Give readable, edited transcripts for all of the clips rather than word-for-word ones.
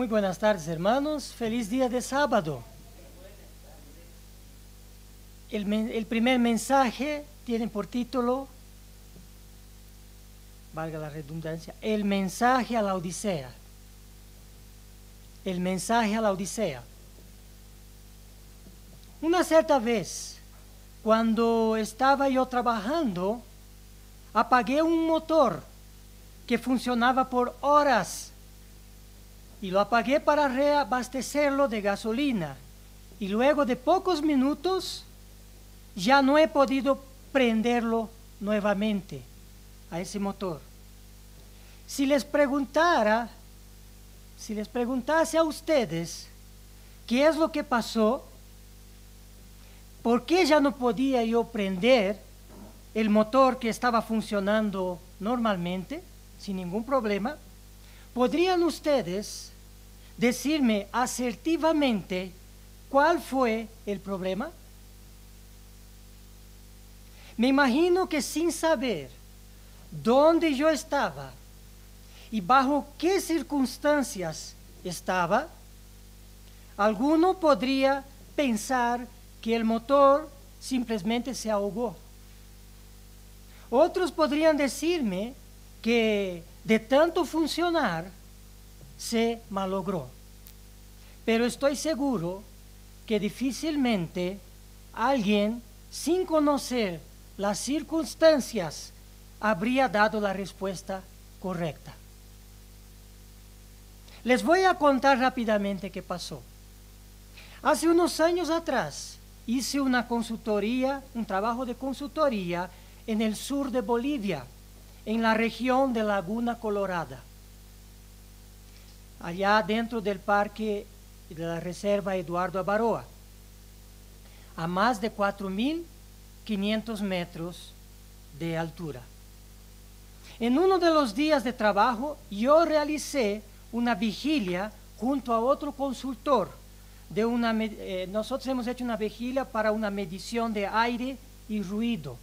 Muy buenas tardes, hermanos. Feliz día de sábado. El primer mensaje tiene por título, valga la redundancia, el mensaje a la Odisea. El mensaje a la Odisea. Una cierta vez, cuando estaba yo trabajando, apagué un motor que funcionaba por horas y lo apagué para reabastecerlo de gasolina. Y luego de pocos minutos ya no he podido prenderlo nuevamente a ese motor. Si les preguntase a ustedes qué es lo que pasó, por qué ya no podía yo prender el motor que estaba funcionando normalmente, sin ningún problema, ¿podrían ustedes decirme asertivamente cuál fue el problema? Me imagino que sin saber dónde yo estaba y bajo qué circunstancias estaba, alguno podría pensar que el motor simplemente se ahogó. Otros podrían decirme que de tanto funcionar se malogró. Pero estoy seguro que difícilmente alguien, sin conocer las circunstancias, habría dado la respuesta correcta. Les voy a contar rápidamente qué pasó. Hace unos años atrás hice una consultoría, un trabajo de consultoría en el sur de Bolivia, en la región de Laguna Colorada, allá dentro del parque de la reserva Eduardo Avaroa, a más de 4.500 metros de altura. En uno de los días de trabajo, yo realicé una vigilia junto a otro consultor. Nosotros hemos hecho una vigilia para una medición de aire y ruido.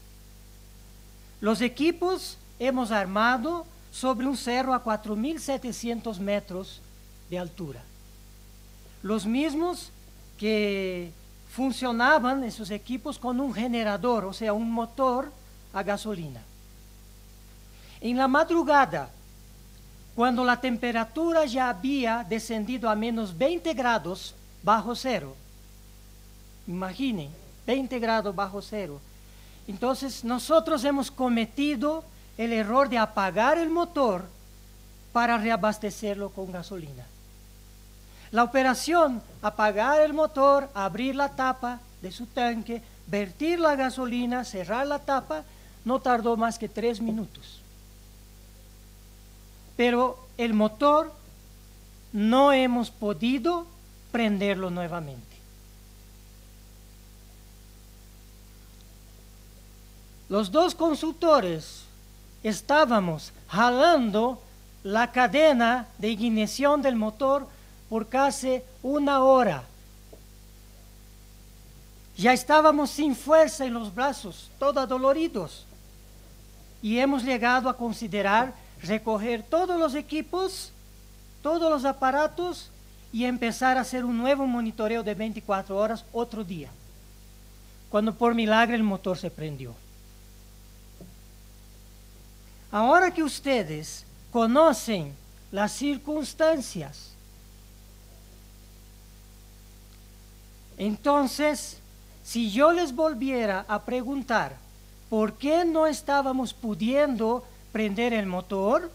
Los equipos hemos armado sobre un cerro a 4.700 metros de altura. Los mismos que funcionaban esos equipos con un generador, o sea, un motor a gasolina. En la madrugada, cuando la temperatura ya había descendido a menos 20 grados bajo cero, imaginen, 20 grados bajo cero, entonces nosotros hemos cometido el error de apagar el motor para reabastecerlo con gasolina. La operación, apagar el motor, abrir la tapa de su tanque, vertir la gasolina, cerrar la tapa, no tardó más que 3 minutos. Pero el motor no hemos podido prenderlo nuevamente. Los dos consultores estábamos jalando la cadena de ignición del motor por casi 1 hora. Ya estábamos sin fuerza en los brazos, todos adoloridos. Y hemos llegado a considerar recoger todos los equipos, todos los aparatos y empezar a hacer un nuevo monitoreo de 24 horas otro día, cuando por milagro el motor se prendió. Ahora que ustedes conocen las circunstancias, entonces, si yo les volviera a preguntar por qué no estábamos pudiendo prender el motor,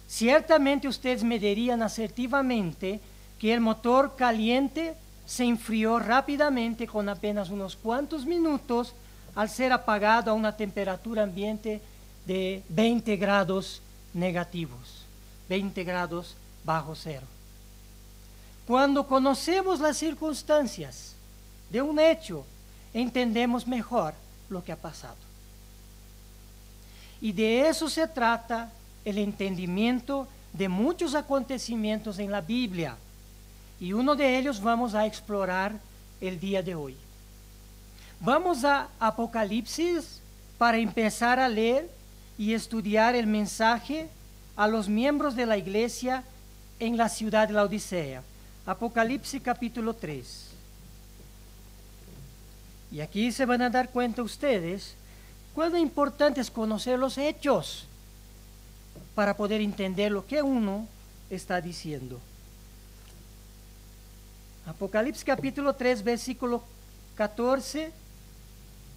ciertamente ustedes me dirían asertivamente que el motor caliente se enfrió rápidamente con apenas unos cuantos minutos al ser apagado a una temperatura ambiente de 20 grados negativos, 20 grados bajo cero. Cuando conocemos las circunstancias de un hecho, entendemos mejor lo que ha pasado. Y de eso se trata el entendimiento de muchos acontecimientos en la Biblia. Y uno de ellos vamos a explorar el día de hoy. Vamos a Apocalipsis para empezar a leer y estudiar el mensaje a los miembros de la iglesia en la ciudad de la Odisea. Apocalipsis capítulo 3. Y aquí se van a dar cuenta ustedes cuán importante es conocer los hechos para poder entender lo que uno está diciendo. Apocalipsis capítulo 3, versículo 14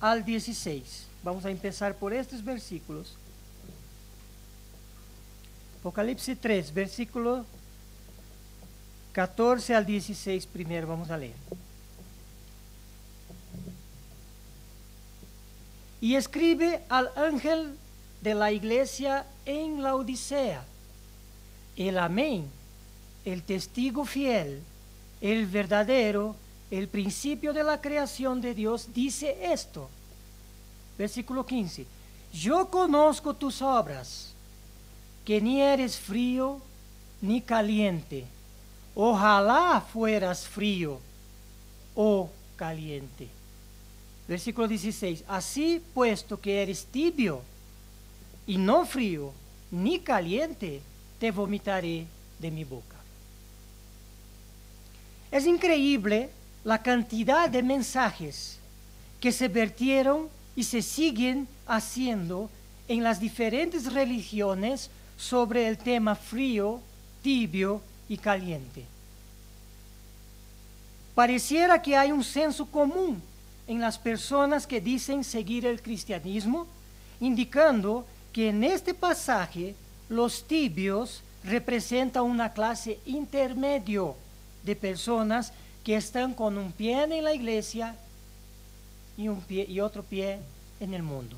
al 16. Vamos a empezar por estos versículos. Apocalipsis 3, versículo 14 al 16 primero vamos a leer. Y escribe al ángel de la iglesia en la Odisea, el Amén, el testigo fiel, el verdadero, el principio de la creación de Dios, dice esto. Versículo 15. Yo conozco tus obras, que ni eres frío ni caliente. Ojalá fueras frío o caliente. Versículo 16. Así, puesto que eres tibio y no frío ni caliente, te vomitaré de mi boca. Es increíble la cantidad de mensajes que se vertieron y se siguen haciendo en las diferentes religiones sobre el tema frío, tibio y caliente. Pareciera que hay un senso común en las personas que dicen seguir el cristianismo, indicando que en este pasaje los tibios representan una clase intermedio de personas que están con un pie en la iglesia y otro pie en el mundo.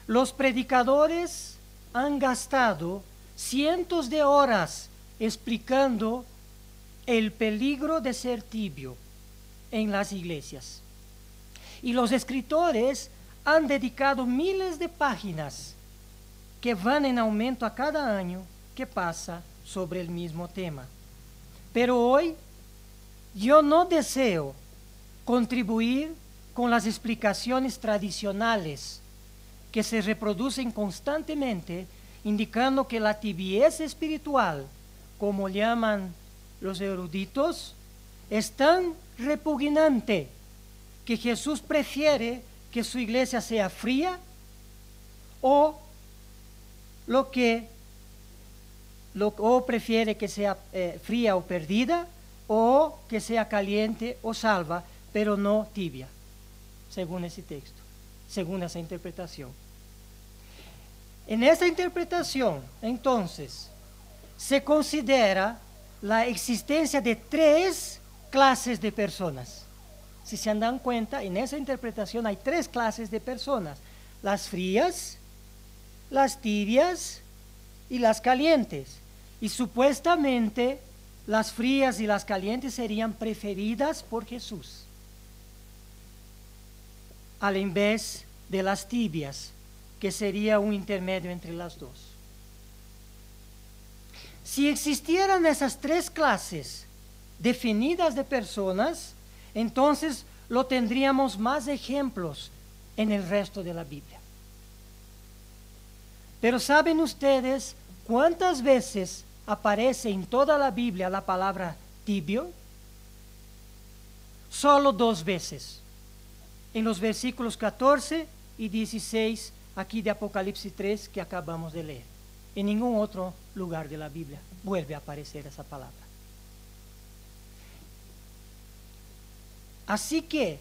Los predicadores han gastado cientos de horas explicando el peligro de ser tibio en las iglesias. Y los escritores han dedicado miles de páginas que van en aumento a cada año que pasa sobre el mismo tema. Pero hoy yo no deseo contribuir con las explicaciones tradicionales que se reproducen constantemente, indicando que la tibieza espiritual, como llaman los eruditos, es tan repugnante que Jesús prefiere que su iglesia sea fría o prefiere que sea fría o perdida, o que sea caliente o salva, pero no tibia, según ese texto, según esa interpretación. En esta interpretación, entonces, se considera la existencia de tres clases de personas. Si se dan cuenta, en esa interpretación hay tres clases de personas: las frías, las tibias y las calientes. Y supuestamente las frías y las calientes serían preferidas por Jesús, al invés de las tibias, que sería un intermedio entre las dos. Si existieran esas tres clases definidas de personas, entonces lo tendríamos más ejemplos en el resto de la Biblia. Pero ¿saben ustedes cuántas veces aparece en toda la Biblia la palabra tibio? Solo 2 veces. En los versículos 14 y 16 aquí de Apocalipsis 3 que acabamos de leer. En ningún otro lugar de la Biblia vuelve a aparecer esa palabra. Así que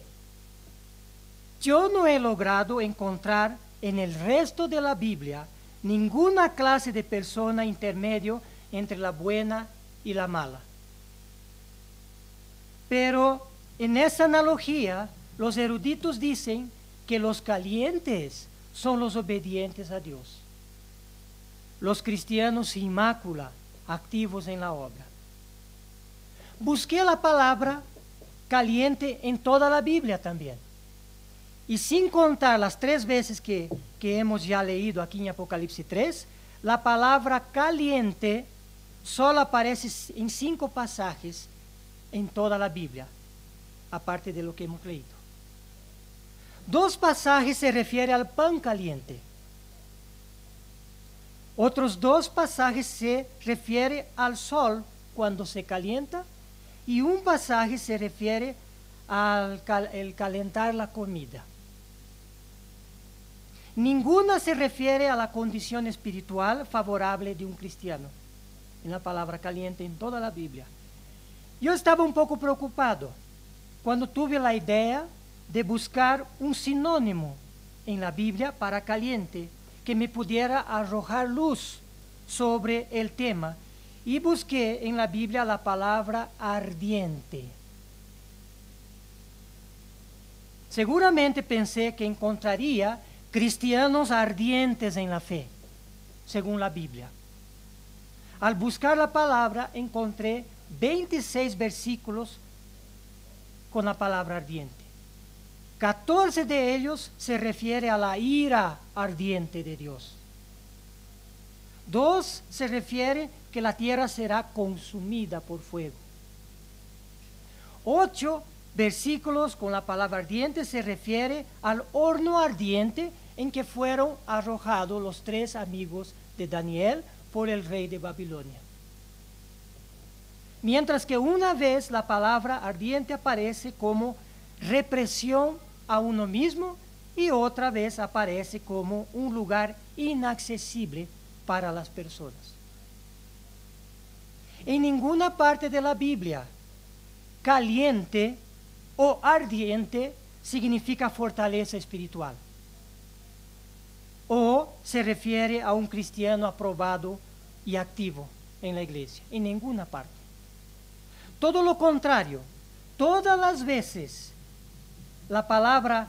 yo no he logrado encontrar en el resto de la Biblia ninguna clase de persona intermedio entre la buena y la mala. Pero en esa analogía, los eruditos dicen que los calientes son los obedientes a Dios, los cristianos sin mácula, activos en la obra. Busqué la palabra caliente en toda la Biblia también. Y sin contar las 3 veces que hemos ya leído aquí en Apocalipsis 3, la palabra caliente solo aparece en 5 pasajes en toda la Biblia, aparte de lo que hemos leído. 2 pasajes se refieren al pan caliente. Otros dos pasajes se refieren al sol cuando se calienta y un pasaje se refiere al calentar la comida. Ninguna se refiere a la condición espiritual favorable de un cristiano, en la palabra caliente en toda la Biblia. Yo estaba un poco preocupado cuando tuve la idea de buscar un sinónimo en la Biblia para caliente que me pudiera arrojar luz sobre el tema, y busqué en la Biblia la palabra ardiente. Seguramente pensé que encontraría cristianos ardientes en la fe, según la Biblia. Al buscar la palabra encontré 26 versículos con la palabra ardiente. 14 de ellos se refiere a la ira ardiente de Dios. 2 se refiere que la tierra será consumida por fuego. 8 versículos con la palabra ardiente se refiere al horno ardiente en que fueron arrojados los 3 amigos de Daniel por el rey de Babilonia. Mientras que una vez la palabra ardiente aparece como represión a uno mismo y otra vez aparece como un lugar inaccesible para las personas. En ninguna parte de la Biblia, caliente o ardiente significa fortaleza espiritual o se refiere a un cristiano aprobado y activo en la iglesia. En ninguna parte. Todo lo contrario, todas las veces la palabra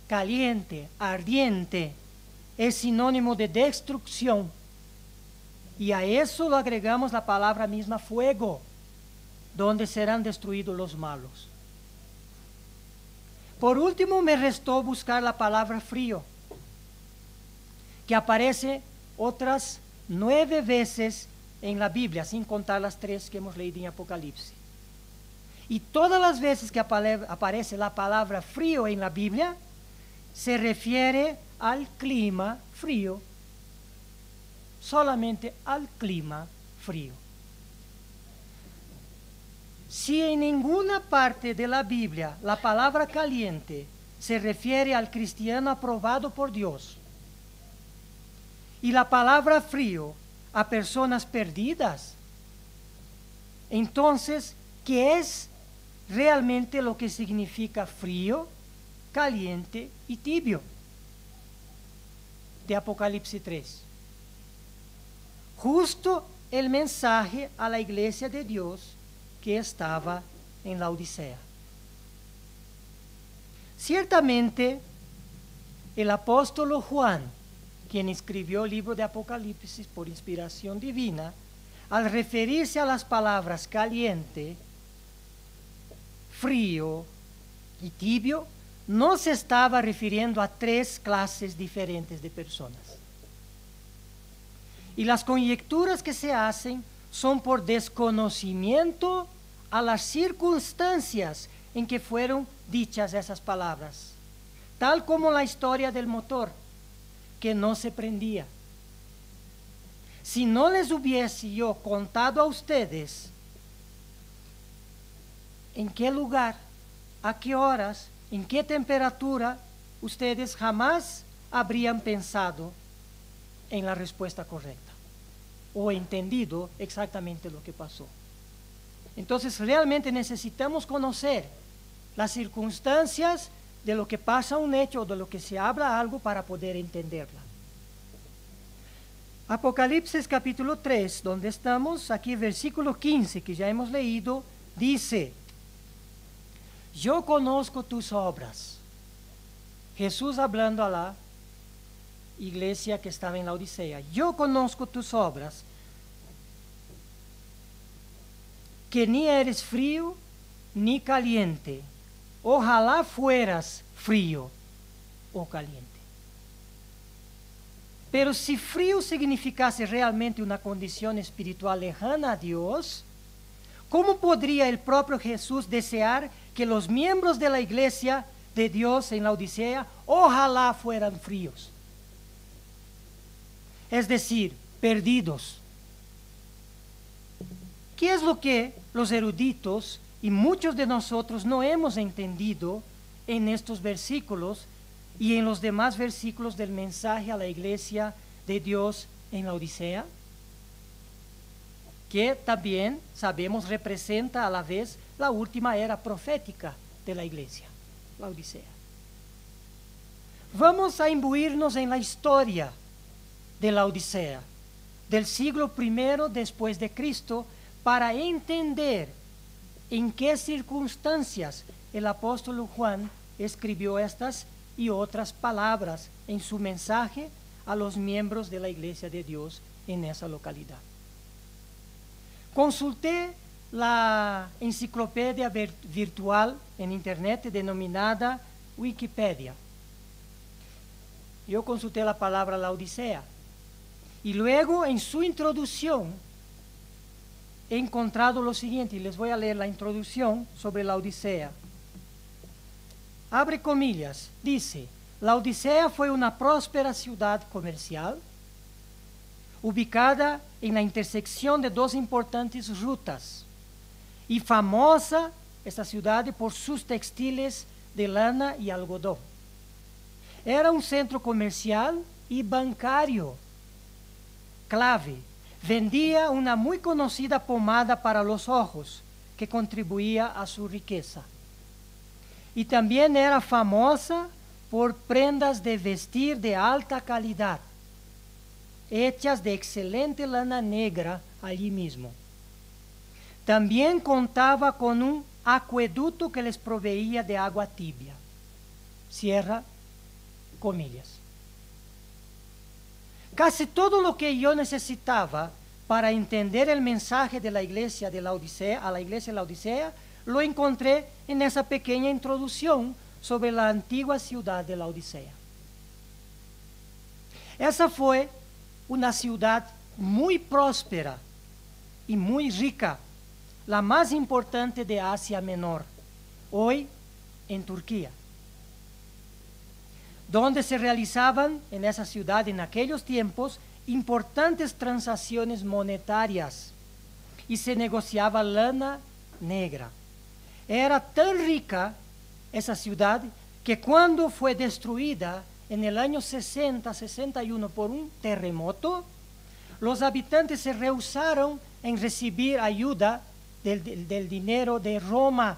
caliente, ardiente, es sinónimo de destrucción. Y a eso lo agregamos la palabra misma fuego, donde serán destruidos los malos. Por último, me restó buscar la palabra frío, que aparece otras 9 veces en la Biblia, sin contar las 3 que hemos leído en Apocalipsis. Y todas las veces que aparece la palabra frío en la Biblia, se refiere al clima frío, solamente al clima frío. Si en ninguna parte de la Biblia la palabra caliente se refiere al cristiano aprobado por Dios, y la palabra frío a personas perdidas, entonces, ¿qué es realmente lo que significa frío, caliente y tibio? De Apocalipsis 3. Justo el mensaje a la iglesia de Dios que estaba en la Odisea. Ciertamente, el apóstol Juan, quien escribió el libro de Apocalipsis por inspiración divina, al referirse a las palabras caliente, frío y tibio, no se estaba refiriendo a 3 clases diferentes de personas. Y las conjeturas que se hacen son por desconocimiento a las circunstancias en que fueron dichas esas palabras, tal como la historia del motor, que no se prendía. Si no les hubiese yo contado a ustedes en qué lugar, a qué horas, en qué temperatura, ustedes jamás habrían pensado en la respuesta correcta o entendido exactamente lo que pasó. Entonces realmente necesitamos conocer las circunstancias de lo que pasa un hecho o de lo que se habla algo para poder entenderla. Apocalipsis capítulo 3, donde estamos, aquí versículo 15 que ya hemos leído, dice: yo conozco tus obras. Jesús hablando a la iglesia que estaba en la Odisea. Yo conozco tus obras, que ni eres frío ni caliente. Ojalá fueras frío o caliente. Pero si frío significase realmente una condición espiritual lejana a Dios, ¿cómo podría el propio Jesús desear que los miembros de la iglesia de Dios en la Odisea ojalá fueran fríos? Es decir, perdidos. ¿Qué es lo que los eruditos y muchos de nosotros no hemos entendido en estos versículos y en los demás versículos del mensaje a la iglesia de Dios en la Odisea? Que también sabemos representa a la vez la última era profética de la iglesia, la Odisea. Vamos a imbuirnos en la historia de la Odisea, del siglo I después de Cristo, para entender en qué circunstancias el apóstol Juan escribió estas y otras palabras en su mensaje a los miembros de la iglesia de Dios en esa localidad. Consulté la enciclopedia virtual en internet denominada Wikipedia. Yo consulté la palabra la Odisea y luego en su introducción he encontrado lo siguiente, y les voy a leer la introducción sobre la Odisea. Abre comillas, dice: la Odisea fue una próspera ciudad comercial ubicada en la intersección de dos importantes rutas y famosa esta ciudad por sus textiles de lana y algodón. Era un centro comercial y bancario clave. Vendía una muy conocida pomada para los ojos que contribuía a su riqueza. Y también era famosa por prendas de vestir de alta calidad, hechas de excelente lana negra allí mismo. También contaba con un acueducto que les proveía de agua tibia. Cierra comillas. Casi todo lo que yo necesitaba para entender el mensaje de la iglesia de la Odisea, a la iglesia de la Odisea, lo encontré en esa pequeña introducción sobre la antigua ciudad de la Odisea. Esa fue una ciudad muy próspera y muy rica, la más importante de Asia Menor, hoy en Turquía, donde se realizaban en esa ciudad en aquellos tiempos importantes transacciones monetarias y se negociaba lana negra. Era tan rica esa ciudad que cuando fue destruida en el año 60-61 por un terremoto, los habitantes se rehusaron en recibir ayuda del dinero de Roma.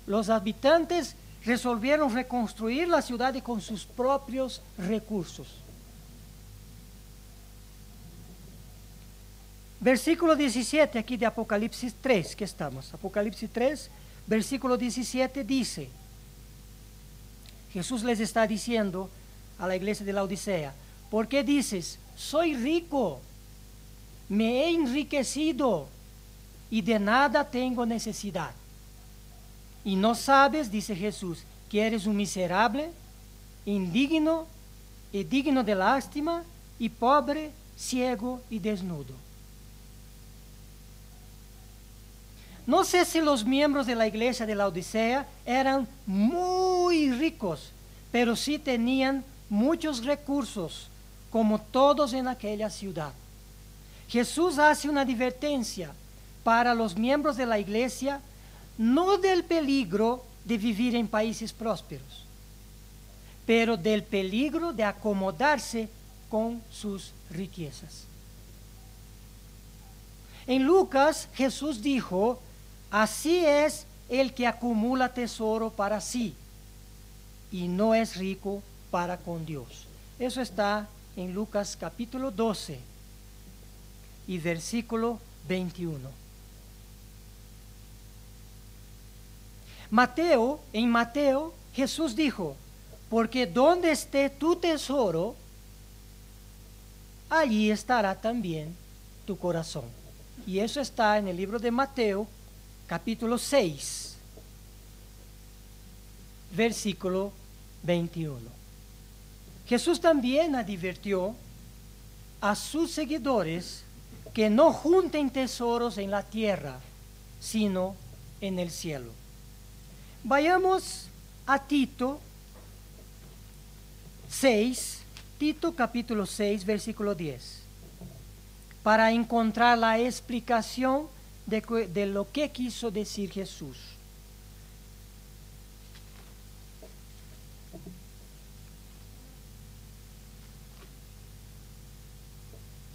Los habitantes resolvieron reconstruir la ciudad con sus propios recursos. Versículo 17 aquí de Apocalipsis 3, que estamos. Apocalipsis 3, versículo 17 dice, Jesús les está diciendo a la iglesia de la Odisea: ¿por qué dices, soy rico, me he enriquecido y de nada tengo necesidad? Y no sabes, dice Jesús, que eres un miserable, indigno y digno de lástima, y pobre, ciego y desnudo. No sé si los miembros de la iglesia de la Odisea eran muy ricos, pero sí tenían muchos recursos, como todos en aquella ciudad. Jesús hace una advertencia para los miembros de la iglesia, no del peligro de vivir en países prósperos, pero del peligro de acomodarse con sus riquezas. En Lucas, Jesús dijo: así es el que acumula tesoro para sí y no es rico para con Dios. Eso está en Lucas capítulo 12 y versículo 21. En Mateo, Jesús dijo: porque donde esté tu tesoro, allí estará también tu corazón. Y eso está en el libro de Mateo, capítulo 6, versículo 21. Jesús también advirtió a sus seguidores que no junten tesoros en la tierra, sino en el cielo. Vayamos a Tito 6, Tito capítulo 6, versículo 10. para encontrar la explicación de lo que quiso decir Jesús.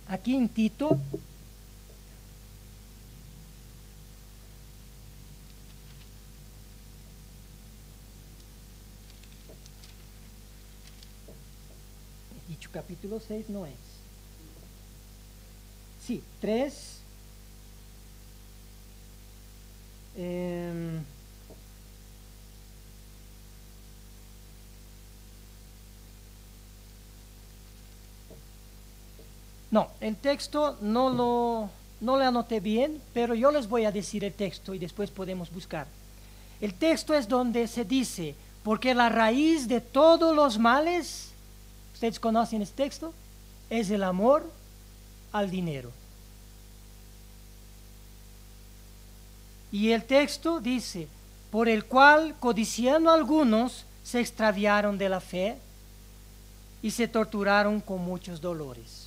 Aquí en Tito, dicho capítulo 6 no es. Sí, 3. No, el texto no lo anoté bien, pero yo les voy a decir el texto y después podemos buscar. El texto es donde se dice, porque la raíz de todos los males, ¿ustedes conocen este texto? Es el amor al dinero. Y el texto dice, por el cual, codiciando algunos, se extraviaron de la fe y se torturaron con muchos dolores.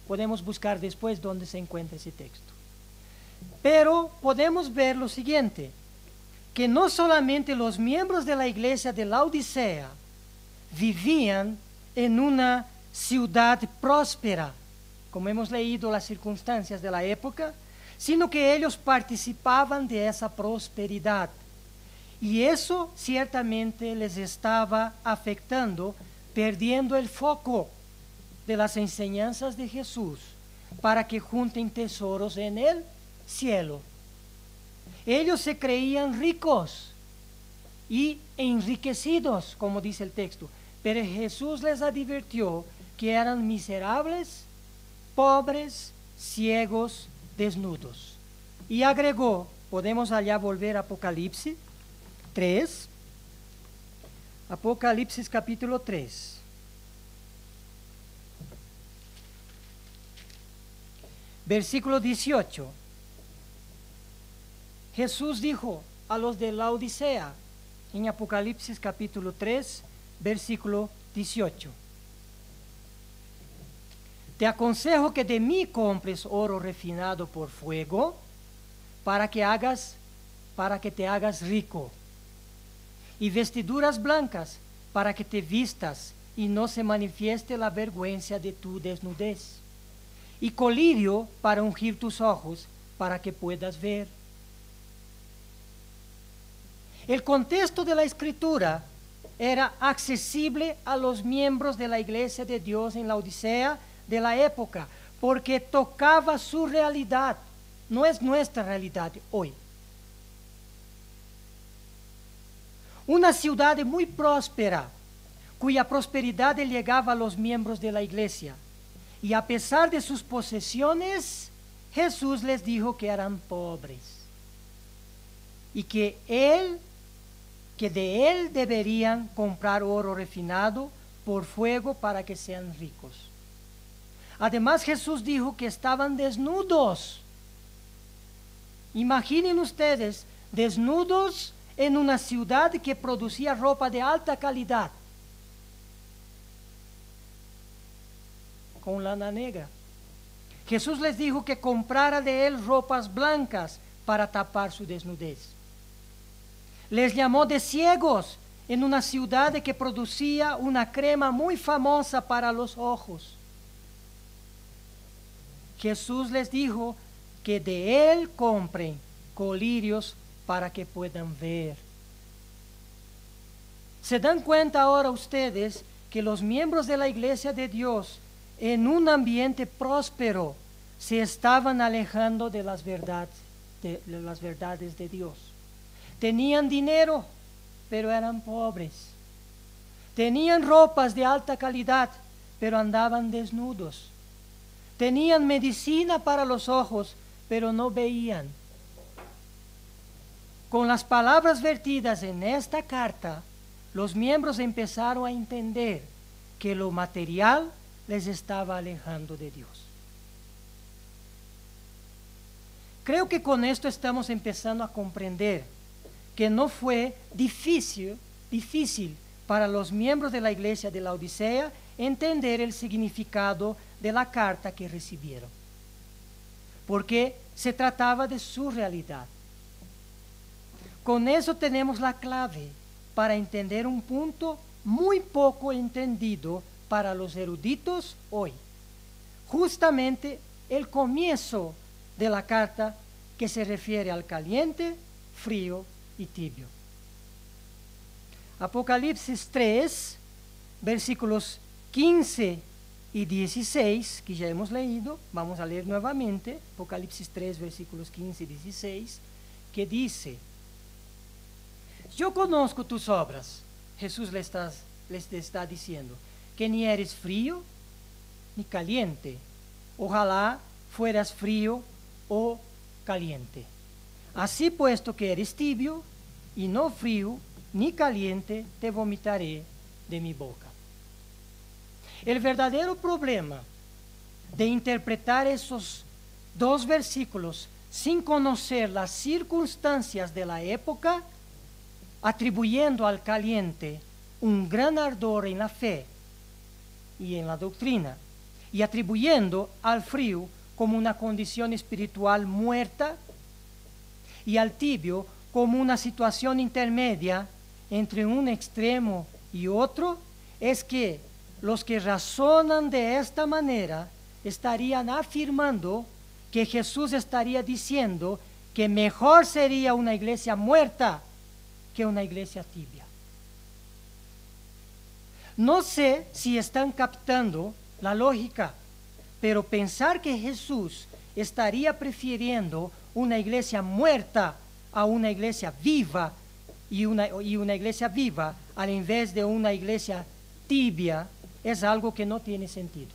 Podemos buscar después dónde se encuentra ese texto. Pero podemos ver lo siguiente, que no solamente los miembros de la iglesia de Laodicea vivían en una ciudad próspera, como hemos leído las circunstancias de la época, sino que ellos participaban de esa prosperidad. Y eso ciertamente les estaba afectando, perdiendo el foco de las enseñanzas de Jesús para que junten tesoros en el cielo. Ellos se creían ricos y enriquecidos, como dice el texto, pero Jesús les advirtió que eran miserables, pobres, ciegos, desnudos. Y agregó, podemos allá volver a Apocalipsis 3, Apocalipsis capítulo 3. Versículo 18. Jesús dijo a los de Laodicea, en Apocalipsis capítulo 3, versículo 18. Te aconsejo que de mí compres oro refinado por fuego, para que te hagas rico, y vestiduras blancas, para que te vistas y no se manifieste la vergüenza de tu desnudez, y colirio para ungir tus ojos, para que puedas ver. El contexto de la escritura era accesible a los miembros de la iglesia de Dios en Laodicea de la época, porque tocaba su realidad, no es nuestra realidad hoy. Una ciudad muy próspera, cuya prosperidad llegaba a los miembros de la iglesia. Y a pesar de sus posesiones, Jesús les dijo que eran pobres. Y que de él deberían comprar oro refinado por fuego para que sean ricos. Además, Jesús dijo que estaban desnudos. Imaginen ustedes, desnudos en una ciudad que producía ropa de alta calidad, con lana negra. Jesús les dijo que comprara de él ropas blancas para tapar su desnudez. Les llamó de ciegos en una ciudad que producía una crema muy famosa para los ojos. Jesús les dijo que de él compren colirios para que puedan ver. ¿Se dan cuenta ahora ustedes que los miembros de la iglesia de Dios en un ambiente próspero se estaban alejando de las verdades de Dios? Tenían dinero, pero eran pobres. Tenían ropas de alta calidad, pero andaban desnudos. Tenían medicina para los ojos, pero no veían. Con las palabras vertidas en esta carta, los miembros empezaron a entender que lo material les estaba alejando de Dios. Creo que con esto estamos empezando a comprender que no fue difícil para los miembros de la iglesia de Laodicea entender el significado de la carta que recibieron. porque se trataba de su realidad. Con eso tenemos la clave para entender un punto muy poco entendido para los eruditos hoy. Justamente el comienzo de la carta que se refiere al caliente, frío y tibio. Apocalipsis 3, versículos 15 y 16, que ya hemos leído, vamos a leer nuevamente, Apocalipsis 3, versículos 15 y 16, que dice: yo conozco tus obras, Jesús les está diciendo, que ni eres frío ni caliente. Ojalá fueras frío o caliente. Así puesto que eres tibio y no frío ni caliente, te vomitaré de mi boca. El verdadero problema de interpretar esos dos versículos sin conocer las circunstancias de la época, atribuyendo al caliente un gran ardor en la fe y en la doctrina, y atribuyendo al frío como una condición espiritual muerta, y al tibio como una situación intermedia entre un extremo y otro, es que los que razonan de esta manera estarían afirmando que Jesús estaría diciendo que mejor sería una iglesia muerta que una iglesia tibia. No sé si están captando la lógica, pero pensar que Jesús estaría prefiriendo una iglesia muerta a una iglesia viva y una iglesia viva al invés de una iglesia tibia es algo que no tiene sentido.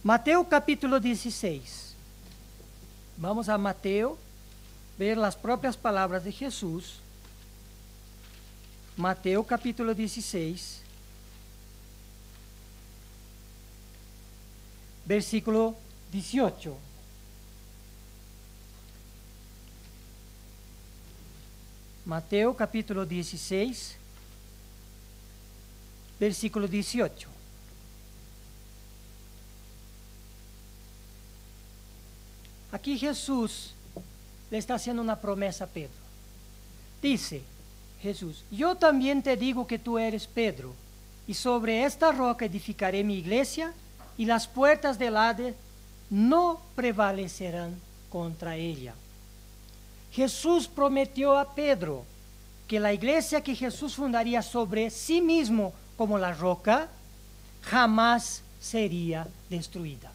Mateo capítulo 16. Vamos a Mateo, ver las propias palabras de Jesús. Mateo capítulo 16, versículo 18. Mateo capítulo 16, versículo 18. Aquí Jesús le está haciendo una promesa a Pedro. Dice Jesús: yo también te digo que tú eres Pedro, y sobre esta roca edificaré mi iglesia, y las puertas del Hades no prevalecerán contra ella. Jesús prometió a Pedro que la iglesia que Jesús fundaría sobre sí mismo como la roca jamás sería destruida.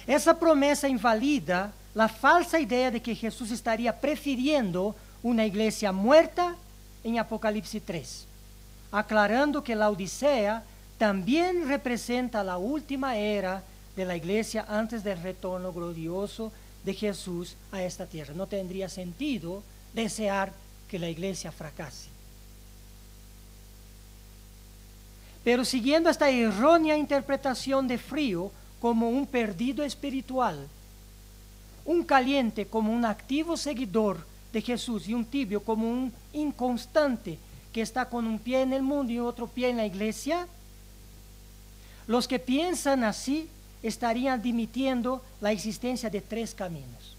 Esa promesa invalida la falsa idea de que Jesús estaría prefiriendo una iglesia muerta en Apocalipsis 3, aclarando que la Odisea también representa la última era de la iglesia antes del retorno glorioso de Jesús a esta tierra. No tendría sentido desear que la iglesia fracase. Pero siguiendo esta errónea interpretación de frío como un perdido espiritual, un caliente como un activo seguidor de Jesús y un tibio como un inconstante que está con un pie en el mundo y otro pie en la iglesia, los que piensan así estarían admitiendo la existencia de tres caminos.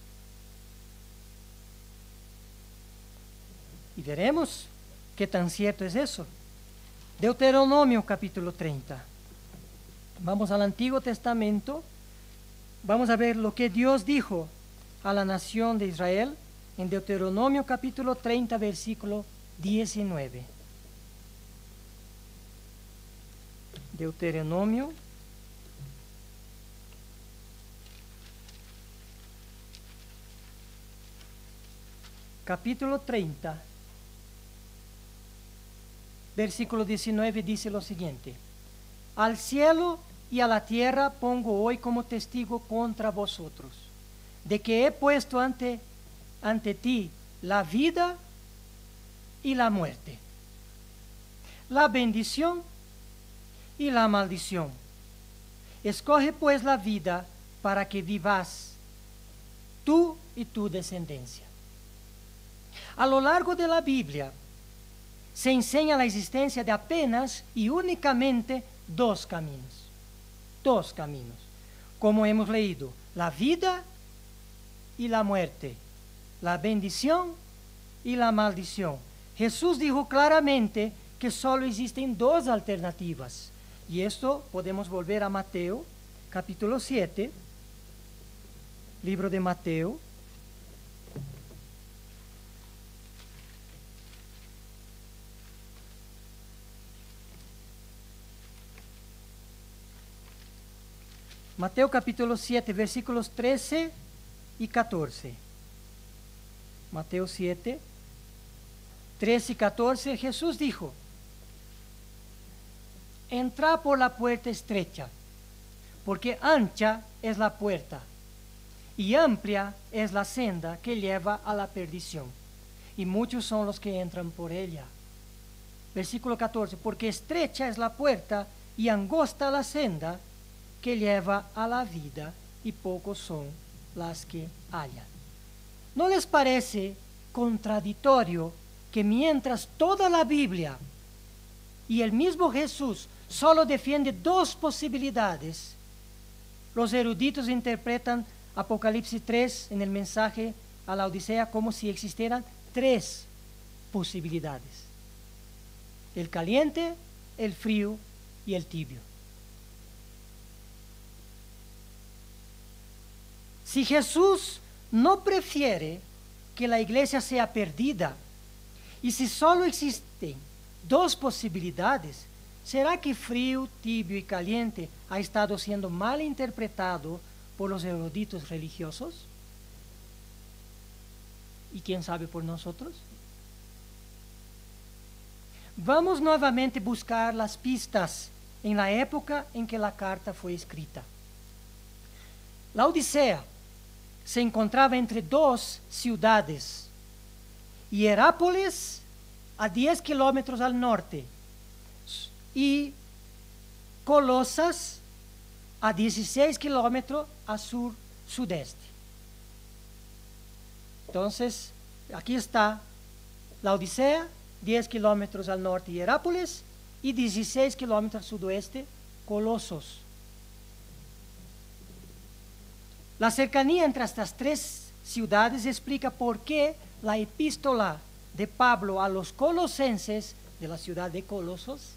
Y veremos qué tan cierto es eso. Deuteronomio capítulo 30. Vamos al Antiguo Testamento. Vamos a ver lo que Dios dijo a la nación de Israel en Deuteronomio capítulo 30, versículo 19. Deuteronomio capítulo 30, versículo 19 dice lo siguiente: al cielo y a la tierra pongo hoy como testigo contra vosotros, de que he puesto ante ti la vida y la muerte, la bendición y la maldición. Escoge pues la vida para que vivas tú y tu descendencia. A lo largo de la Biblia se enseña la existencia de apenas y únicamente dos caminos. como hemos leído, la vida y la muerte, la bendición y la maldición. Jesús dijo claramente que solo existen dos alternativas. Y esto podemos volver a Mateo, capítulo 7, libro de Mateo. Mateo capítulo 7, versículos 13 y 14. Mateo 7, 13 y 14, Jesús dijo: entrad por la puerta estrecha, porque ancha es la puerta, y amplia es la senda que lleva a la perdición, y muchos son los que entran por ella. Versículo 14, porque estrecha es la puerta y angosta la senda que lleva a la vida, y pocos son las que hallan. ¿No les parece contradictorio que mientras toda la Biblia y el mismo Jesús solo defiende dos posibilidades, los eruditos interpretan Apocalipsis 3 en el mensaje a la Odisea como si existieran tres posibilidades: el caliente, el frío y el tibio? Si Jesús no prefiere que la iglesia sea perdida, y si solo existen dos posibilidades, ¿será que frío, tibio y caliente ha estado siendo mal interpretado por los eruditos religiosos? ¿Y quién sabe por nosotros? Vamos nuevamente a buscar las pistas en la época en que la carta fue escrita. La Odisea se encontraba entre dos ciudades: Hierápolis, a 10 kilómetros al norte, y Colosas, a 16 kilómetros al sur-sudeste. Entonces, aquí está la Odisea, 10 kilómetros al norte, Hierápolis, y 16 kilómetros al sudoeste, Colosos. La cercanía entre estas tres ciudades explica por qué la epístola de Pablo a los colosenses de la ciudad de Colosos,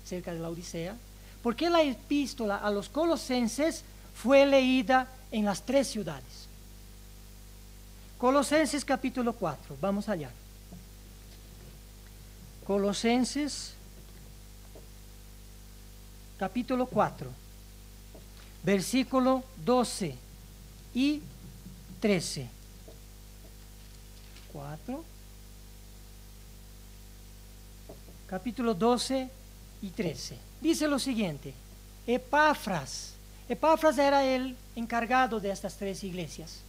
cerca de la Odisea, por qué la epístola a los colosenses fue leída en las tres ciudades. Colosenses capítulo 4, vamos allá. Colosenses capítulo 4, versículo 12 y 13. 4, capítulo 12 y 13. Dice lo siguiente: Epafras era el encargado de estas tres iglesias,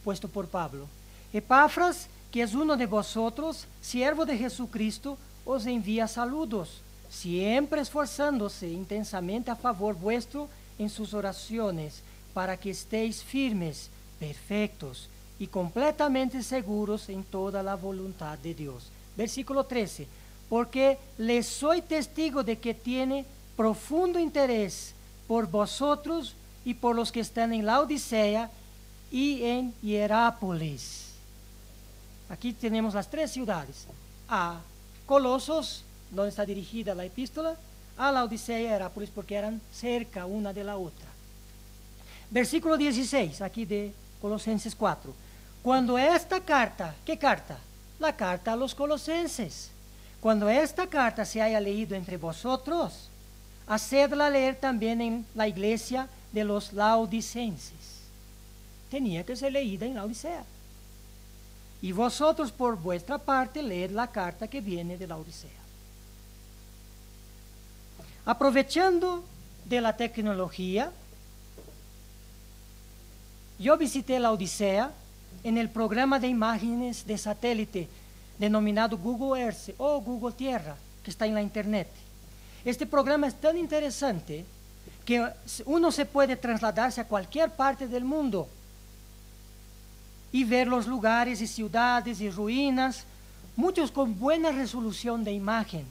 puesto por Pablo. Epafras, que es uno de vosotros, siervo de Jesucristo, os envía saludos, siempre esforzándose intensamente a favor vuestro en sus oraciones, para que estéis firmes, perfectos y completamente seguros en toda la voluntad de Dios. Versículo 13. Porque les soy testigo de que tiene profundo interés por vosotros y por los que están en la Odisea y en Hierápolis. Aquí tenemos las tres ciudades: a Colosos, donde está dirigida la epístola, a la Odisea y Hierápolis, porque eran cerca una de la otra. Versículo 16, aquí de Colosenses 4. Cuando esta carta, ¿qué carta? La carta a los colosenses. Cuando esta carta se haya leído entre vosotros, hacedla leer también en la iglesia de los laodicenses. Tenía que ser leída en la Odisea. Y vosotros por vuestra parte leed la carta que viene de la Odisea. Aprovechando de la tecnología, yo visité la Odisea en el programa de imágenes de satélite denominado Google Earth o Google Tierra, que está en la internet. Este programa es tan interesante que uno se puede trasladarse a cualquier parte del mundo y ver los lugares y ciudades y ruinas, muchos con buena resolución de imagen.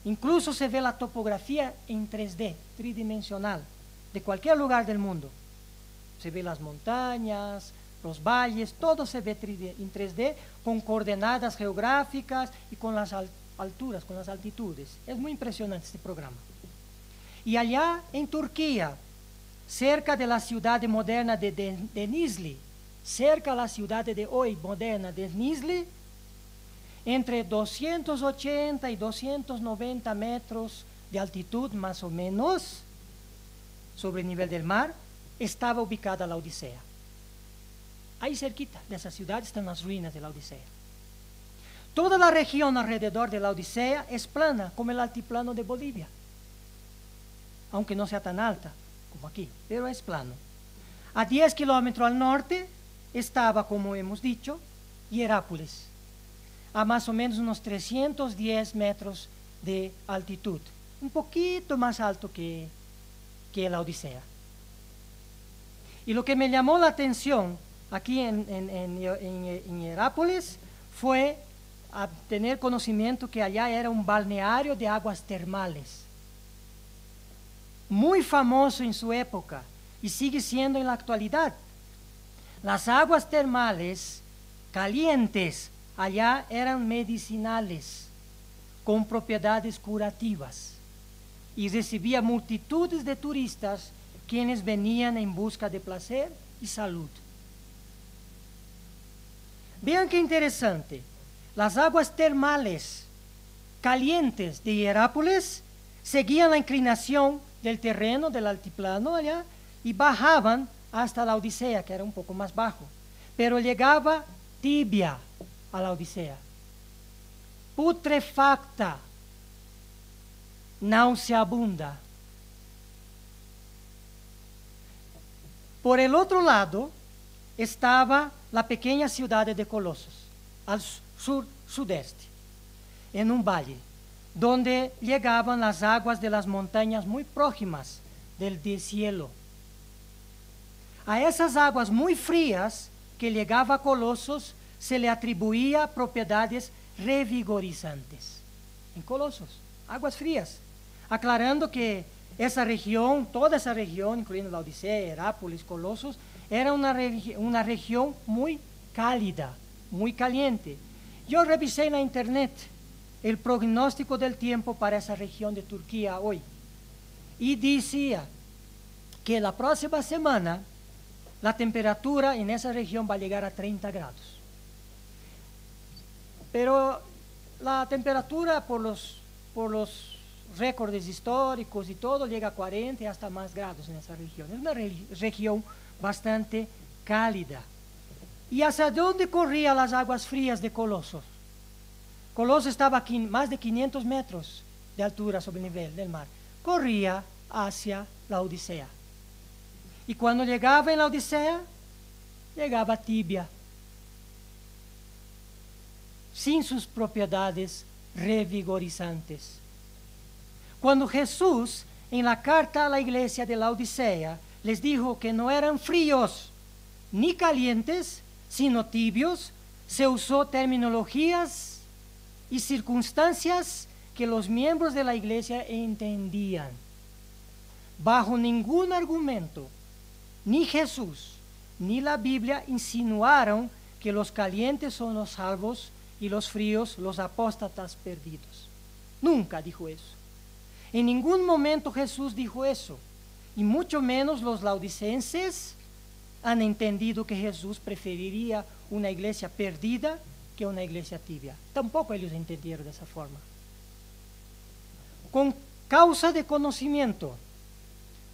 Incluso se ve la topografía en 3D, tridimensional, de cualquier lugar del mundo. Se ve las montañas, los valles, todo se ve en 3D con coordenadas geográficas y con las alturas, con las altitudes. Es muy impresionante este programa. Y allá en Turquía, cerca de la ciudad moderna de Denizli, cerca de la ciudad de hoy moderna de Denizli, entre 280 y 290 metros de altitud más o menos sobre el nivel del mar, estaba ubicada la Odisea. Ahí cerquita de esa ciudad están las ruinas de la Odisea. Toda la región alrededor de la Odisea es plana, como el altiplano de Bolivia, aunque no sea tan alta como aquí, pero es plano. A 10 kilómetros al norte estaba, como hemos dicho, Hierápolis, a más o menos unos 310 metros de altitud, un poquito más alto que la Odisea. Y lo que me llamó la atención aquí en Hierápolis fue a tener conocimiento que allá era un balneario de aguas termales, muy famoso en su época y sigue siendo en la actualidad. Las aguas termales calientes allá eran medicinales, con propiedades curativas, y recibía multitudes de turistas quienes venían en busca de placer y salud. Vean qué interesante. Las aguas termales calientes de Hierápolis seguían la inclinación del terreno del altiplano allá y bajaban hasta la Odisea, que era un poco más bajo, pero llegaba tibia a la Odisea, putrefacta, nauseabunda. Por el otro lado estaba la pequeña ciudad de Colosos, al sudeste, en un valle, donde llegaban las aguas de las montañas muy próximas del deshielo. A esas aguas muy frías que llegaba a Colosos se le atribuía propiedades revigorizantes. En Colosos, aguas frías, aclarando que esa región, toda esa región, incluyendo la Odisea, Hierápolis, Colosos, era una región muy cálida, muy caliente. Yo revisé en la internet el pronóstico del tiempo para esa región de Turquía hoy y decía que la próxima semana la temperatura en esa región va a llegar a 30 grados. Pero la temperatura por los récords históricos y todo llega a 40 y hasta más grados en esa región. Es una región bastante cálida. ¿Y hacia dónde corrían las aguas frías de Colosos? Colosos estaba a más de 500 metros de altura sobre el nivel del mar. Corría hacia la Odisea. Y cuando llegaba en la Odisea, llegaba tibia, sin sus propiedades revigorizantes. Cuando Jesús, en la carta a la iglesia de la Odisea, les dijo que no eran fríos ni calientes, sino tibios, se usó terminologías y circunstancias que los miembros de la iglesia entendían. Bajo ningún argumento, ni Jesús ni la Biblia insinuaron que los calientes son los salvos y los fríos los apóstatas perdidos. Nunca dijo eso. En ningún momento Jesús dijo eso, y mucho menos los laodicenses han entendido que Jesús preferiría una iglesia perdida que una iglesia tibia. Tampoco ellos entendieron de esa forma. Con causa de conocimiento,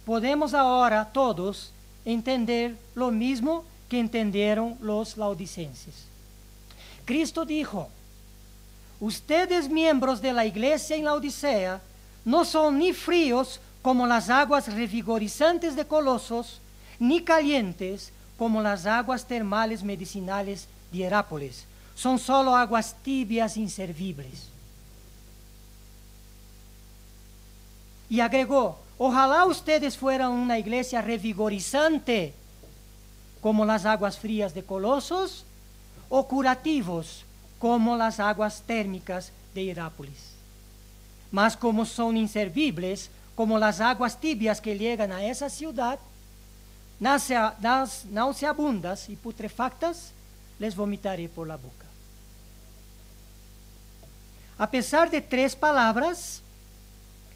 podemos ahora todos entender lo mismo que entendieron los laodicenses. Cristo dijo: ustedes, miembros de la iglesia en la Odisea, no son ni fríos como las aguas revigorizantes de Colosos, ni calientes como las aguas termales medicinales de Hierápolis. Son solo aguas tibias inservibles. Y agregó: ojalá ustedes fueran una iglesia revigorizante como las aguas frías de Colosos, o curativos como las aguas térmicas de Hierápolis. Mas como son inservibles, como las aguas tibias que llegan a esa ciudad, nauseabundas y putrefactas, les vomitaré por la boca. A pesar de 3 palabras,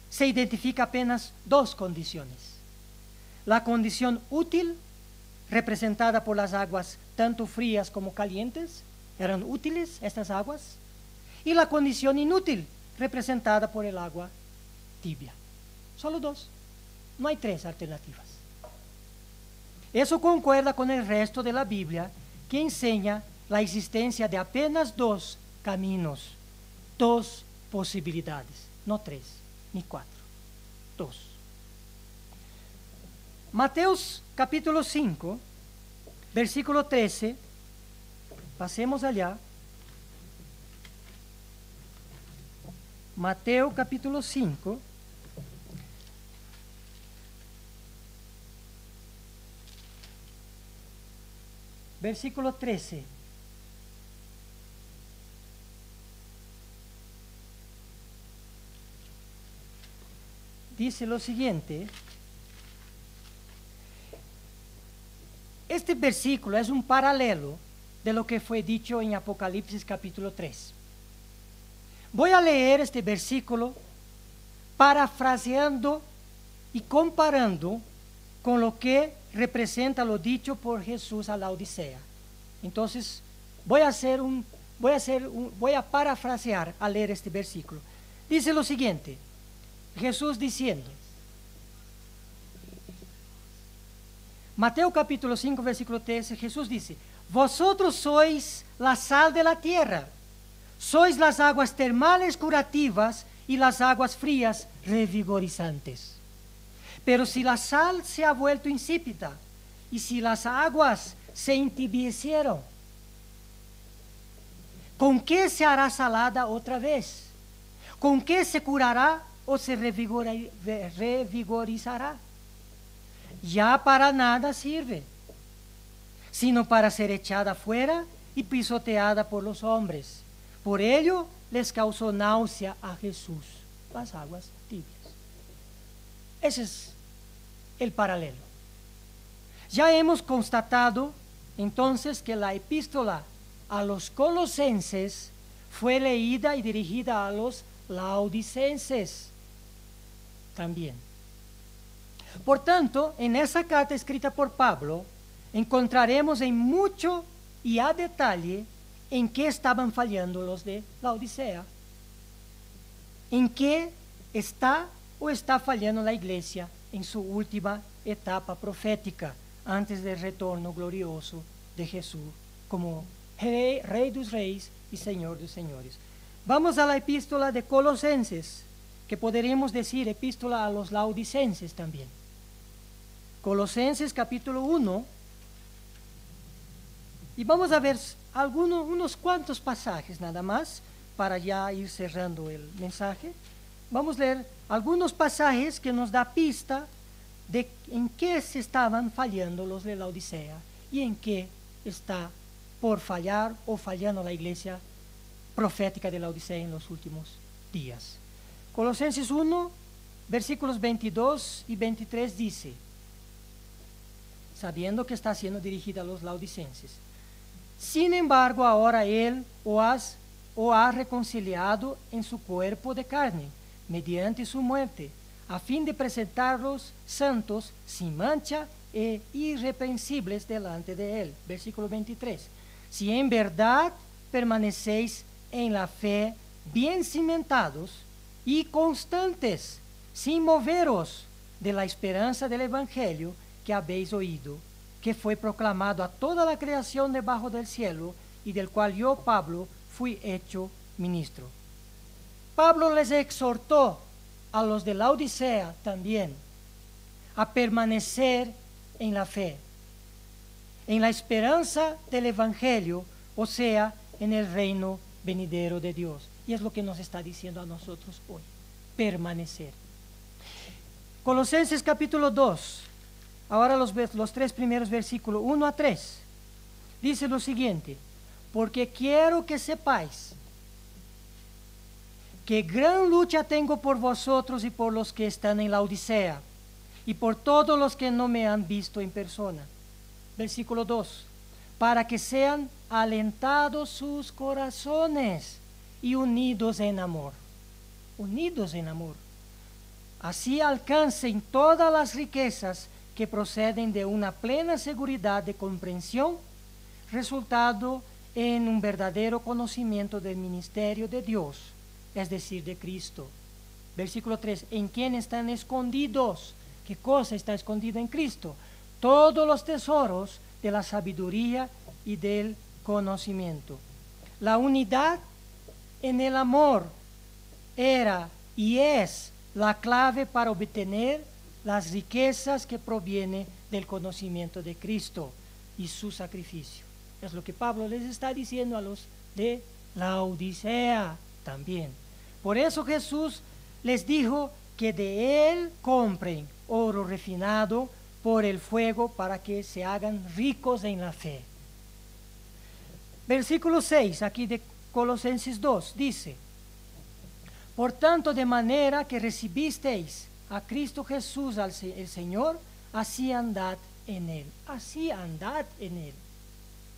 se identifica apenas 2 condiciones. La condición útil, representada por las aguas tanto frías como calientes, eran útiles estas aguas, y la condición inútil, representada por el agua tibia. Solo 2, no hay 3 alternativas. Eso concuerda con el resto de la Biblia, que enseña la existencia de apenas 2 caminos, 2 posibilidades, no 3 ni 4, 2. Mateos capítulo 5, versículo 13, pasemos allá. Mateo capítulo 5, versículo 13. Dice lo siguiente. Este versículo es un paralelo de lo que fue dicho en Apocalipsis capítulo 3. Voy a leer este versículo parafraseando y comparando con lo que representa lo dicho por Jesús a la Odisea. Entonces, voy a parafrasear al leer este versículo. Dice lo siguiente, Jesús diciendo, Mateo capítulo 5, versículo 13, Jesús dice, vosotros sois la sal de la tierra, sois las aguas termales curativas y las aguas frías revigorizantes. Pero si la sal se ha vuelto insípida y si las aguas se entibiecieron, ¿con qué se hará salada otra vez? ¿Con qué se curará o se revigorizará? Ya para nada sirve, sino para ser echada fuera y pisoteada por los hombres. Por ello les causó náusea a Jesús las aguas tibias. Ese es el paralelo. Ya hemos constatado entonces que la epístola a los colosenses fue leída y dirigida a los laodicenses también. Por tanto, en esa carta escrita por Pablo, encontraremos en mucho y a detalle en qué estaban fallando los de la Odisea, en qué está o está fallando la iglesia en su última etapa profética, antes del retorno glorioso de Jesús como Rey dos Reyes y Señor dos Señores. Vamos a la epístola de Colosenses, que podríamos decir epístola a los laodicenses también. Colosenses capítulo 1, y vamos a ver unos cuantos pasajes nada más, para ya ir cerrando el mensaje. Vamos a leer algunos pasajes que nos da pista de en qué se estaban fallando los de la Odisea y en qué está por fallar o fallando la iglesia profética de la Odisea en los últimos días. Colosenses 1, versículos 22 y 23 dice, sabiendo que está siendo dirigida a los laodicenses, sin embargo ahora Él os ha reconciliado en su cuerpo de carne, mediante su muerte, a fin de presentarlos santos, sin mancha e irreprensibles delante de Él. Versículo 23. Si en verdad permanecéis en la fe, bien cimentados y constantes, sin moveros de la esperanza del Evangelio que habéis oído, que fue proclamado a toda la creación debajo del cielo, y del cual yo, Pablo, fui hecho ministro. Pablo les exhortó a los de la Odisea también a permanecer en la fe, en la esperanza del Evangelio, o sea, en el reino venidero de Dios. Y es lo que nos está diciendo a nosotros hoy, permanecer. Colosenses capítulo 2, ahora los 3 primeros versículos, 1 a 3, dice lo siguiente, porque quiero que sepáis que gran lucha tengo por vosotros y por los que están en la Odisea, y por todos los que no me han visto en persona. Versículo 2. Para que sean alentados sus corazones y unidos en amor. Unidos en amor. Así alcancen todas las riquezas que proceden de una plena seguridad de comprensión, resultado en un verdadero conocimiento del ministerio de Dios, es decir, de Cristo. Versículo 3, ¿en quién están escondidos? ¿Qué cosa está escondida en Cristo? Todos los tesoros de la sabiduría y del conocimiento. La unidad en el amor era y es la clave para obtener las riquezas que provienen del conocimiento de Cristo y su sacrificio. Es lo que Pablo les está diciendo a los de la Odisea también. Por eso Jesús les dijo que de él compren oro refinado por el fuego para que se hagan ricos en la fe. Versículo 6, aquí de Colosenses 2, dice: por tanto, de manera que recibisteis a Cristo Jesús, el Señor, así andad en él. Así andad en él.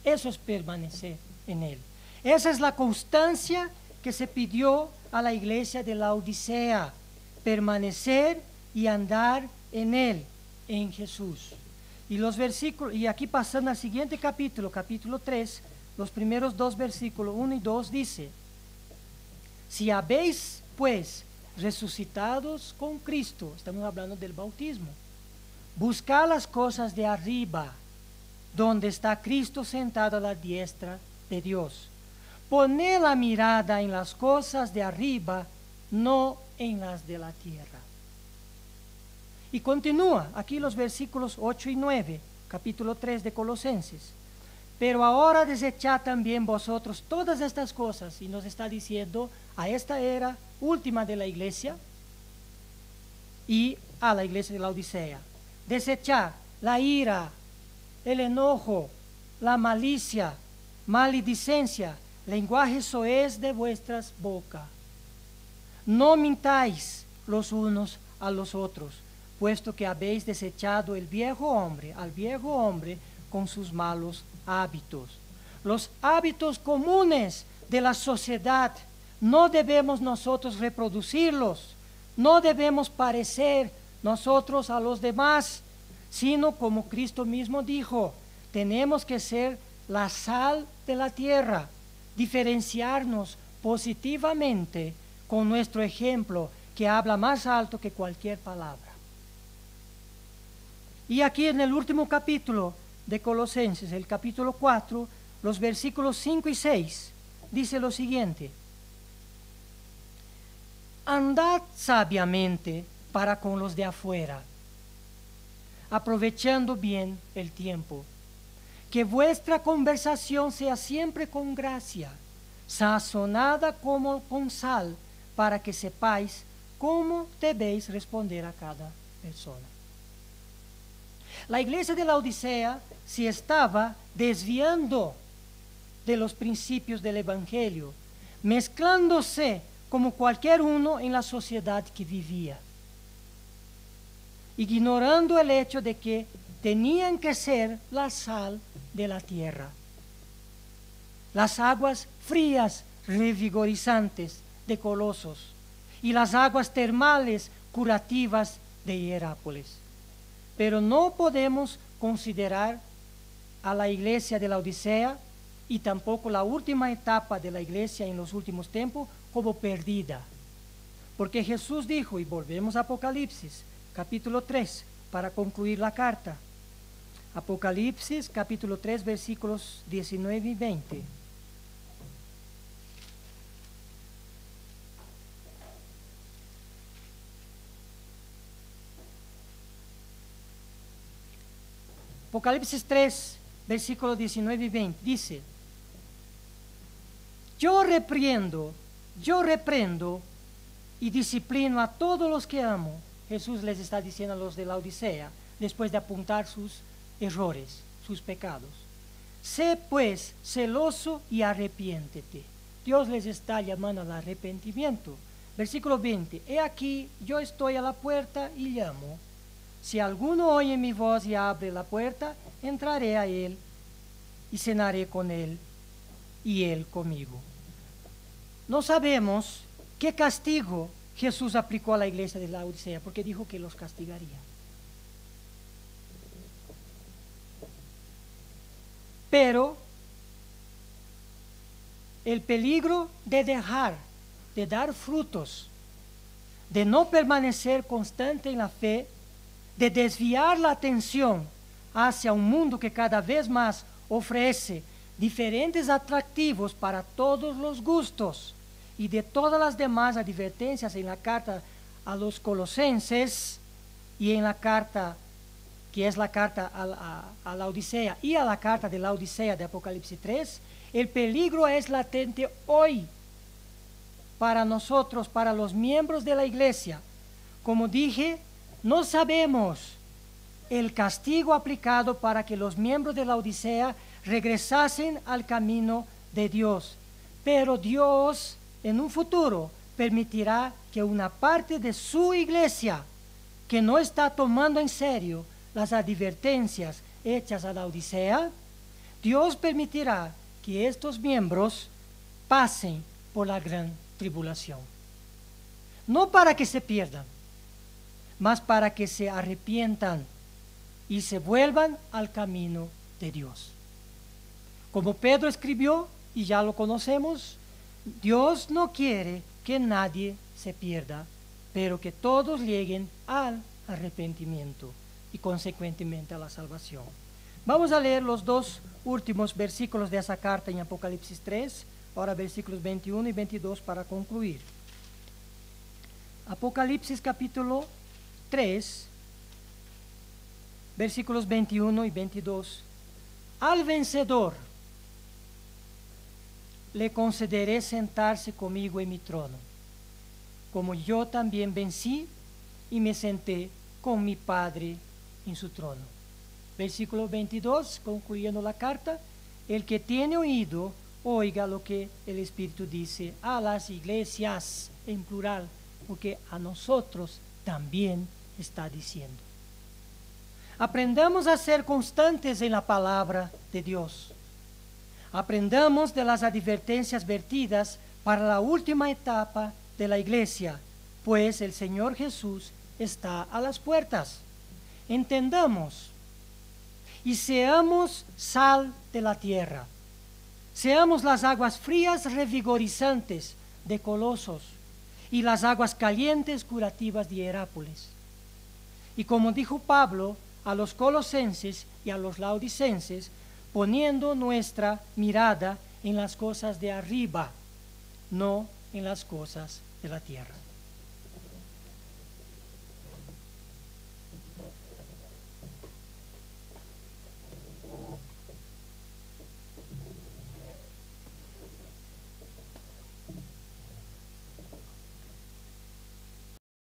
Eso es permanecer en él. Esa es la constancia que se pidió a la iglesia de la Odisea. Permanecer y andar en él, en Jesús. Y los versículos, y aquí pasando al siguiente capítulo, capítulo 3, los primeros dos versículos, 1 y 2, dice: si habéis pues resucitados con Cristo, estamos hablando del bautismo, buscad las cosas de arriba, donde está Cristo sentado a la diestra de Dios. Poned la mirada en las cosas de arriba, no en las de la tierra. Y continúa aquí los versículos 8 y 9, capítulo 3 de Colosenses. Pero ahora desechad también vosotros todas estas cosas, y nos está diciendo a esta era última de la iglesia y a la iglesia de la Odisea. Desechad la ira, el enojo, la malicia, maledicencia, lenguaje soez de vuestras bocas. No mintáis los unos a los otros, puesto que habéis desechado al viejo hombre con sus malos hábitos. Los hábitos comunes de la sociedad no debemos nosotros reproducirlos, no debemos parecer nosotros a los demás, sino como Cristo mismo dijo, tenemos que ser la sal de la tierra, diferenciarnos positivamente con nuestro ejemplo que habla más alto que cualquier palabra. Y aquí en el último capítulo de Colosenses, el capítulo 4, los versículos 5 y 6, dice lo siguiente: andad sabiamente para con los de afuera, aprovechando bien el tiempo, que vuestra conversación sea siempre con gracia, sazonada como con sal, para que sepáis cómo debéis responder a cada persona. La iglesia de la Odisea se estaba desviando de los principios del Evangelio, mezclándose como cualquier uno en la sociedad que vivía, ignorando el hecho de que tenían que ser la sal de la tierra, las aguas frías revigorizantes de Colosos y las aguas termales curativas de Hierápolis. Pero no podemos considerar a la iglesia de la Odisea y tampoco la última etapa de la iglesia en los últimos tiempos como perdida. Porque Jesús dijo, y volvemos a Apocalipsis, capítulo 3, para concluir la carta. Apocalipsis, capítulo 3, versículos 19 y 20. Apocalipsis 3, versículos 19 y 20, dice: yo reprendo y disciplino a todos los que amo. Jesús les está diciendo a los de la Odisea, después de apuntar sus errores, sus pecados. Sé pues celoso y arrepiéntete. Dios les está llamando al arrepentimiento. Versículo 20. He aquí, yo estoy a la puerta y llamo. Si alguno oye mi voz y abre la puerta, entraré a él y cenaré con él y él conmigo. No sabemos qué castigo Jesús aplicó a la iglesia de Laodicea, porque dijo que los castigaría. Pero el peligro de dar frutos, de no permanecer constante en la fe, de desviar la atención hacia un mundo que cada vez más ofrece diferentes atractivos para todos los gustos y de todas las demás advertencias en la carta a los Colosenses y en la carta que es la carta a la Odisea y a la carta de la Odisea de Apocalipsis 3, el peligro es latente hoy para nosotros, para los miembros de la iglesia. Como dije, no sabemos el castigo aplicado para que los miembros de la Odisea regresasen al camino de Dios. Pero Dios en un futuro permitirá que una parte de su iglesia que no está tomando en serio las advertencias hechas a la Odisea, Dios permitirá que estos miembros pasen por la gran tribulación. No para que se pierdan, mas para que se arrepientan y se vuelvan al camino de Dios. Como Pedro escribió, y ya lo conocemos, Dios no quiere que nadie se pierda, pero que todos lleguen al arrepentimiento y consecuentemente a la salvación. Vamos a leer los dos últimos versículos de esa carta en Apocalipsis 3, ahora versículos 21 y 22 para concluir. Apocalipsis capítulo 3, versículos 21 y 22. Al vencedor le concederé sentarse conmigo en mi trono, como yo también vencí y me senté con mi Padre en su trono. Versículo 22, concluyendo la carta: el que tiene oído, oiga lo que el Espíritu dice a las iglesias, en plural, porque a nosotros también está diciendo. Aprendamos a ser constantes en la palabra de Dios. Aprendamos de las advertencias vertidas para la última etapa de la iglesia, pues el Señor Jesús está a las puertas. Entendamos y seamos sal de la tierra. Seamos las aguas frías revigorizantes de Colosos y las aguas calientes curativas de Hierápolis. Y como dijo Pablo a los colosenses y a los laodicenses, poniendo nuestra mirada en las cosas de arriba, no en las cosas de la tierra.